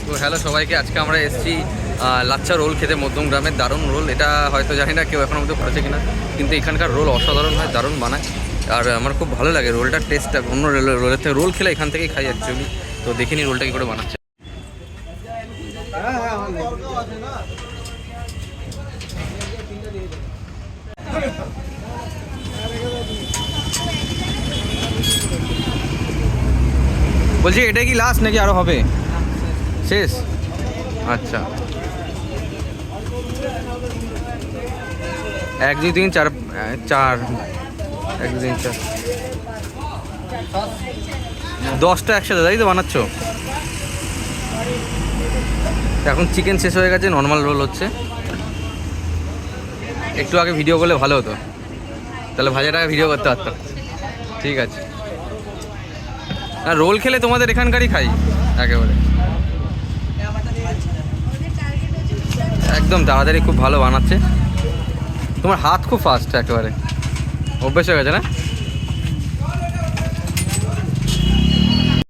তো হ্যালো সবাইকে, আজকে আমরা এসেছি লাচ্চা রোল খেতে মধ্যম গ্রামের। দারুণ রোল, এটা হয়তো জানি না কেউ এখনো মধ্যে করেছে কিনা, কিন্তু এখানকার রোল অসাধারণ হয়, দারুণ বানায়। আর আমার খুব ভালো লাগে রোলটার টেস্টটা, অন্য রোলের থেকে। রোল খেলে এখান থেকেই খাই অ্যাকচুয়ালি। তো দেখিনি রোলটা কী করে বানাচ্ছে। বলছি এটা কি লাস্ট নাকি আরও হবে? শেষ? আচ্ছা, 1 2 3 4 4 1 2 3 4 10টা একসাথে, তাই তো বানাচ্ছ? এখন চিকেন শেষ হয়ে গেছে, নর্মাল রোল হচ্ছে। একটু আগে ভিডিও করলে ভালো হতো, তাহলে ভাজাটাকে ভিডিও করতে পারতাম। ঠিক আছে। আর রোল খেলে তোমাদের এখানকারই খাই একেবারে, একদম তাড়াতাড়ি, খুব ভালো বানাচ্ছে। তোমার হাত খুব ফাস্ট, একেবারে অভ্যেস হয়ে গেছে না?